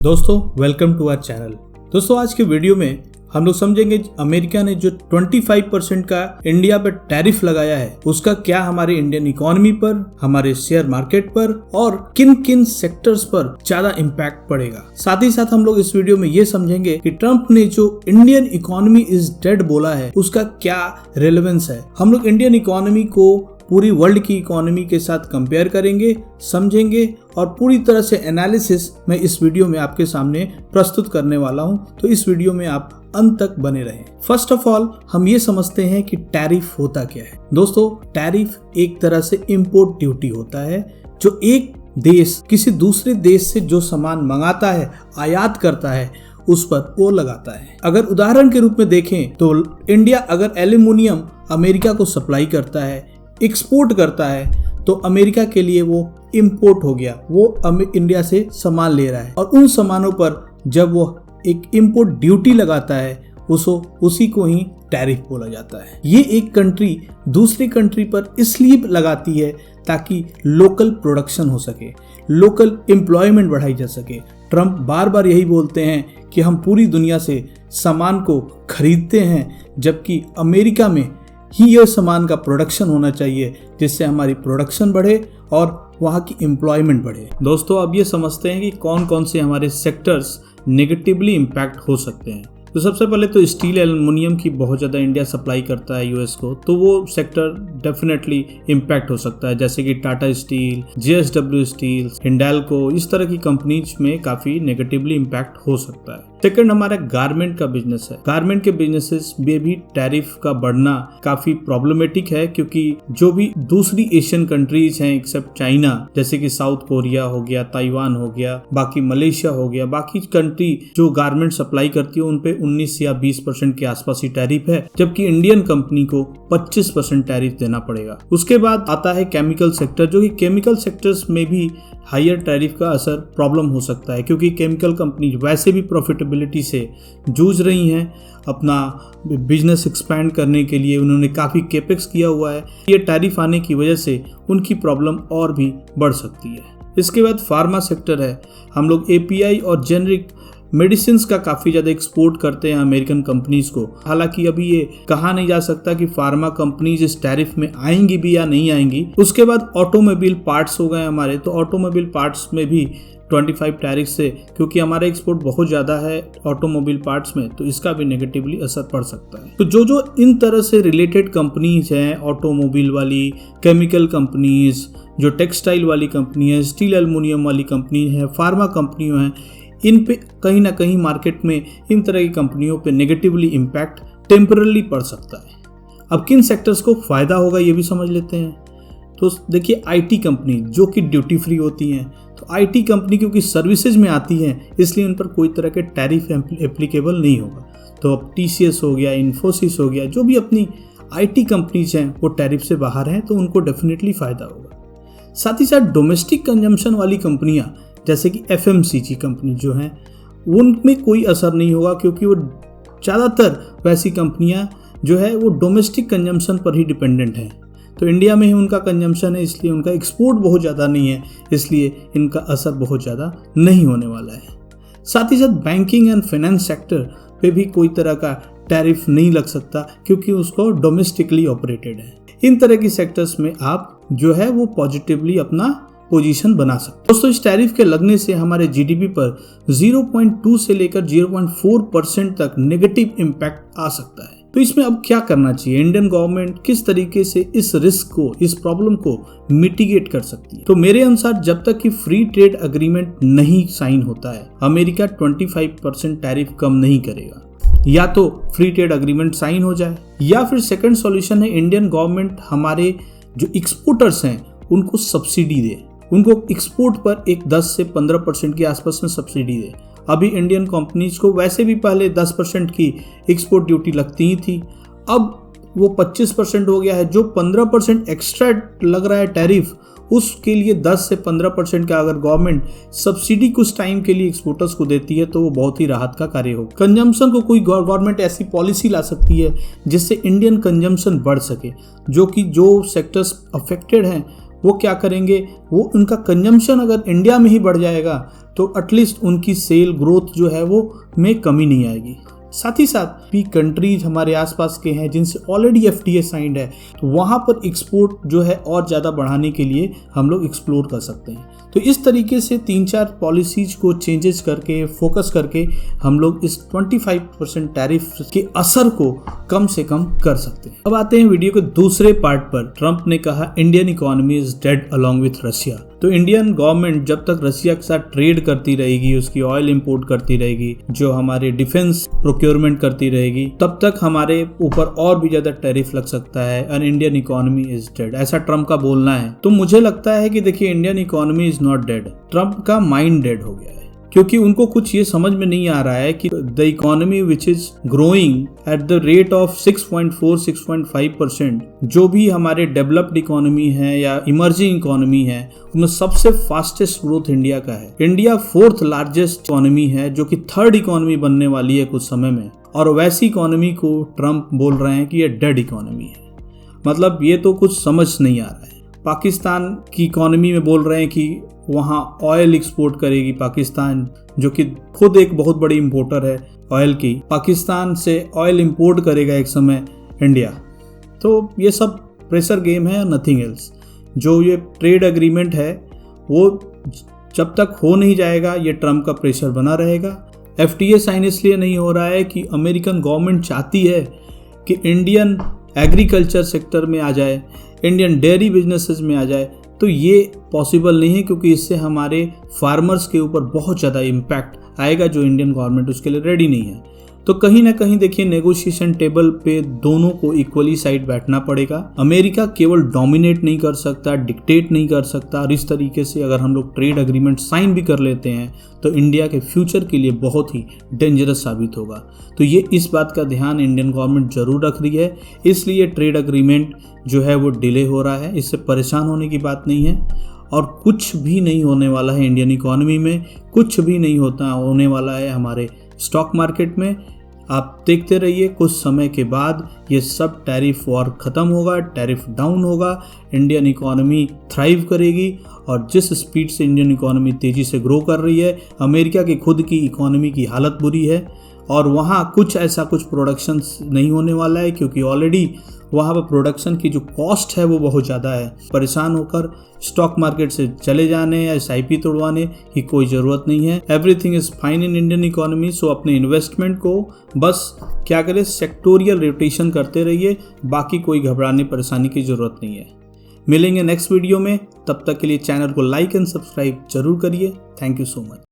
दोस्तों welcome to our channel. दोस्तों आज के वीडियो में हम लोग समझेंगे अमेरिका ने जो 25% का इंडिया पर टैरिफ लगाया है उसका क्या हमारे इंडियन इकोनॉमी पर, हमारे शेयर मार्केट पर और किन किन सेक्टर्स पर ज्यादा इम्पैक्ट पड़ेगा। साथ ही साथ हम लोग इस वीडियो में ये समझेंगे कि ट्रम्प ने जो इंडियन इकोनॉमी इज डेड बोला है उसका क्या रेलेवेंस है। हम लोग इंडियन इकोनॉमी को पूरी वर्ल्ड की इकोनॉमी के साथ कंपेयर करेंगे, समझेंगे और पूरी तरह से एनालिसिस मैं इस वीडियो में आपके सामने प्रस्तुत करने वाला हूं, तो इस वीडियो में आप अंत तक बने रहें। फर्स्ट ऑफ ऑल हम ये समझते हैं कि टैरिफ होता क्या है। दोस्तों टैरिफ एक तरह से इंपोर्ट ड्यूटी होता है जो एक देश किसी दूसरे देश से जो सामान मंगाता है, आयात करता है, उस पर वो लगाता है। अगर उदाहरण के रूप में देखें तो इंडिया अगर एल्यूमिनियम अमेरिका को सप्लाई करता है, एक्सपोर्ट करता है, तो अमेरिका के लिए वो इंपोर्ट हो गया, वो इंडिया से सामान ले रहा है और उन सामानों पर जब वो एक इंपोर्ट ड्यूटी लगाता है उसी को ही टैरिफ बोला जाता है। ये एक कंट्री दूसरी कंट्री पर इसलिए लगाती है ताकि लोकल प्रोडक्शन हो सके, लोकल एम्प्लॉयमेंट बढ़ाई जा सके। ट्रम्प बार बार यही बोलते हैं कि हम पूरी दुनिया से सामान को खरीदते हैं जबकि अमेरिका में ही यह सामान का प्रोडक्शन होना चाहिए जिससे हमारी प्रोडक्शन बढ़े और वहाँ की एम्प्लॉयमेंट बढ़े। दोस्तों अब ये समझते हैं कि कौन कौन से हमारे सेक्टर्स नेगेटिवली इम्पैक्ट हो सकते हैं। तो सबसे पहले तो स्टील एल्युमिनियम की बहुत ज़्यादा इंडिया सप्लाई करता है यूएस को, तो वो सेक्टर डेफिनेटली इम्पैक्ट हो सकता है, जैसे कि Tata steel, JSW steel, Hindalco, इस तरह की कंपनीज में काफ़ी नेगेटिवली इम्पैक्ट हो सकता है। सेकंड हमारा गारमेंट का बिजनेस है। गारमेंट के बिजनेसेस में भी टैरिफ का बढ़ना काफ़ी प्रॉब्लमेटिक है क्योंकि जो भी दूसरी एशियन कंट्रीज हैं एक्सेप्ट चाइना, जैसे कि साउथ कोरिया हो गया, ताइवान हो गया, बाकी मलेशिया हो गया, बाकी कंट्री जो गारमेंट सप्लाई करती है उन पे 19 या 20% के आसपास ही टैरिफ है, जबकि इंडियन कंपनी को 25% टैरिफ देना पड़ेगा। उसके बाद आता है केमिकल सेक्टर, जो कि केमिकल सेक्टर्स में भी हायर टैरिफ का असर प्रॉब्लम हो सकता है क्योंकि केमिकल कंपनी वैसे भी प्रॉफिटेबिलिटी से जूझ रही हैं। अपना बिजनेस एक्सपैंड करने के लिए उन्होंने काफ़ी केपेक्स किया हुआ है। ये टैरिफ आने की वजह से उनकी प्रॉब्लम और भी बढ़ सकती है। इसके बाद फार्मा सेक्टर है। हम लोग एपीआई और जेनरिक मेडिसिन का काफ़ी ज़्यादा एक्सपोर्ट करते हैं अमेरिकन कंपनीज को। हालांकि अभी ये कहा नहीं जा सकता कि फार्मा कंपनीज इस टैरिफ में आएंगी भी या नहीं आएंगी। उसके बाद ऑटोमोबाइल पार्ट्स हो गए हमारे, तो ऑटोमोबाइल पार्ट्स में भी 25 टैरिफ से, क्योंकि हमारा एक्सपोर्ट बहुत ज़्यादा है ऑटोमोबाइल पार्ट्स में, तो इसका भी नेगेटिवली असर पड़ सकता है। तो जो इन तरह से रिलेटेड कंपनीज हैं, ऑटोमोबाइल वाली, केमिकल कंपनीज, जो टेक्सटाइल वाली कंपनी है, स्टील एल्युमिनियम वाली कंपनी है, फार्मा कंपनियों हैं, इन पे कहीं ना कहीं मार्केट में इन तरह की कंपनियों पे नेगेटिवली इम्पैक्ट टेम्परली पड़ सकता है। अब किन सेक्टर्स को फ़ायदा होगा ये भी समझ लेते हैं। तो देखिए आईटी कंपनी जो कि ड्यूटी फ्री होती हैं, तो आईटी कंपनी क्योंकि सर्विसेज में आती हैं इसलिए उन पर कोई तरह के टैरिफ एप्लीकेबल नहीं होगा। तो अब टीसीएस हो गया, इन्फोसिस हो गया, जो भी अपनी आईटी कंपनीज हैं वो टैरिफ से बाहर हैं, तो उनको डेफिनेटली फ़ायदा होगा। साथ ही साथ डोमेस्टिक कंजम्पशन वाली कंपनियाँ जैसे कि एफएमसीजी कंपनी जो हैं उनमें कोई असर नहीं होगा क्योंकि वो ज़्यादातर वैसी कंपनियां जो है वो डोमेस्टिक कंजम्पशन पर ही डिपेंडेंट हैं। तो इंडिया में ही उनका कंजम्पशन है इसलिए उनका एक्सपोर्ट बहुत ज़्यादा नहीं है, इसलिए इनका असर बहुत ज़्यादा नहीं होने वाला है। साथ ही साथ बैंकिंग एंड फाइनेंस सेक्टर पे भी कोई तरह का टैरिफ नहीं लग सकता क्योंकि उसको डोमेस्टिकली ऑपरेटेड है। इन तरह की सेक्टर्स में आप जो है वो पॉजिटिवली अपना पोजीशन बना सकते। दोस्तों इस टैरिफ के लगने से हमारे जीडीपी पर 0.2 से लेकर 0.4% तक नेगेटिव इम्पैक्ट आ सकता है। तो इसमें अब क्या करना चाहिए, इंडियन गवर्नमेंट किस तरीके से इस रिस्क को, इस प्रॉब्लम को मिटिगेट कर सकती है। तो मेरे अनुसार जब तक कि फ्री ट्रेड एग्रीमेंट नहीं साइन होता है अमेरिका 25% टैरिफ कम नहीं करेगा। या तो फ्री ट्रेड एग्रीमेंट साइन हो जाए या फिर सेकंड सॉल्यूशन है इंडियन गवर्नमेंट हमारे जो एक्सपोर्टर्स हैं उनको सब्सिडी दे, उनको एक्सपोर्ट पर एक 10 से 15% के आसपास में सब्सिडी दे। अभी इंडियन कंपनीज को वैसे भी पहले 10% की एक्सपोर्ट ड्यूटी लगती ही थी, अब वो 25% हो गया है। जो 15% एक्स्ट्रा लग रहा है टैरिफ, उसके लिए 10 से 15% का अगर गवर्नमेंट सब्सिडी कुछ टाइम के लिए एक्सपोर्टर्स को देती है तो वो बहुत ही राहत का कार्य होगा। कंजम्पशन को कोई गवर्नमेंट ऐसी पॉलिसी ला सकती है जिससे इंडियन कंजम्पशन बढ़ सके, जो कि जो सेक्टर्स अफेक्टेड हैं वो क्या करेंगे, वो उनका कंजम्पशन अगर इंडिया में ही बढ़ जाएगा तो एटलीस्ट उनकी सेल ग्रोथ जो है वो में कमी नहीं आएगी। साथ ही साथ भी कंट्रीज हमारे आसपास के हैं जिनसे ऑलरेडी FTA साइंड है, तो वहाँ पर एक्सपोर्ट जो है और ज़्यादा बढ़ाने के लिए हम लोग एक्सप्लोर कर सकते हैं। तो इस तरीके से 3-4 पॉलिसीज को चेंजेस करके फोकस करके हम लोग इस 25% टैरिफ के असर को कम से कम कर सकते हैं। अब आते हैं वीडियो के दूसरे पार्ट पर। ट्रंप ने कहा Indian economy is dead along with Russia. तो इंडियन गवर्नमेंट जब तक रशिया के साथ ट्रेड करती रहेगी, उसकी ऑयल इंपोर्ट करती रहेगी, जो हमारे डिफेंस प्रोक्योरमेंट करती रहेगी, तब तक हमारे ऊपर और भी ज्यादा टैरिफ लग सकता है और इंडियन इकोनॉमी इज डेड, ऐसा ट्रंप का बोलना है। तो मुझे लगता है कि देखिए Indian economy is not dead, Trump का माइंड डेड हो गया है, क्योंकि उनको कुछ ये समझ में नहीं आ रहा है कि the economy which is growing at the rate of 6.4-6.5%, जो भी हमारे डेवलप्ड इकोनॉमी है या इमर्जिंग इकोनॉमी है, उनमें सबसे फास्टेस्ट ग्रोथ इंडिया का है। इंडिया 4th लार्जेस्ट इकोनॉमी है, जो कि 3rd इकोनॉमी बनने वाली है कुछ समय में, और वैसी इकोनॉमी को ट्रंप बोल रहे हैं कि ये डेड इकोनॉमी है। मतलब ये तो कुछ समझ नहीं आ रहा है। पाकिस्तान की इकोनॉमी में बोल रहे हैं कि वहाँ ऑयल एक्सपोर्ट करेगी पाकिस्तान, जो कि खुद एक बहुत बड़ी इंपोर्टर है ऑयल की। पाकिस्तान से ऑयल इंपोर्ट करेगा एक समय इंडिया। तो ये सब प्रेशर गेम है, नथिंग एल्स। जो ये ट्रेड एग्रीमेंट है वो जब तक हो नहीं जाएगा ये ट्रम्प का प्रेशर बना रहेगा। FTA साइन इसलिए नहीं हो रहा है कि अमेरिकन गवर्नमेंट चाहती है कि इंडियन एग्रीकल्चर सेक्टर में आ जाए, इंडियन डेयरी बिजनेसेस में आ जाए, तो ये पॉसिबल नहीं है, क्योंकि इससे हमारे फार्मर्स के ऊपर बहुत ज़्यादा इम्पैक्ट आएगा, जो इंडियन गवर्नमेंट उसके लिए रेडी नहीं है। तो कहीं ना कहीं देखिए नेगोशिएशन टेबल पे दोनों को इक्वली साइड बैठना पड़ेगा। अमेरिका केवल डोमिनेट नहीं कर सकता, डिक्टेट नहीं कर सकता, और इस तरीके से अगर हम लोग ट्रेड एग्रीमेंट साइन भी कर लेते हैं तो इंडिया के फ्यूचर के लिए बहुत ही डेंजरस साबित होगा। तो ये इस बात का ध्यान इंडियन गवर्नमेंट जरूर रख रही है, इसलिए ट्रेड एग्रीमेंट जो है वो डिले हो रहा है। इससे परेशान होने की बात नहीं है, और कुछ भी नहीं होने वाला है इंडियन इकोनॉमी में, कुछ भी नहीं होने वाला है हमारे स्टॉक मार्केट में। आप देखते रहिए, कुछ समय के बाद ये सब टैरिफ वॉर ख़त्म होगा, टैरिफ डाउन होगा, इंडियन इकोनॉमी थ्राइव करेगी। और जिस स्पीड से इंडियन इकोनॉमी तेज़ी से ग्रो कर रही है, अमेरिका की खुद की इकोनॉमी की हालत बुरी है, और वहाँ कुछ प्रोडक्शन नहीं होने वाला है, क्योंकि ऑलरेडी वहाँ पर प्रोडक्शन की जो कॉस्ट है वो बहुत ज़्यादा है। परेशान होकर स्टॉक मार्केट से चले जाने या SIP तोड़वाने की कोई ज़रूरत नहीं है। Everything is fine in Indian economy. So अपने इन्वेस्टमेंट को बस क्या करें, सेक्टोरियल रोटेशन करते रहिए, बाकी कोई घबराने परेशानी की ज़रूरत नहीं है। मिलेंगे नेक्स्ट वीडियो में, तब तक के लिए चैनल को लाइक एंड सब्सक्राइब जरूर करिए। Thank you so much.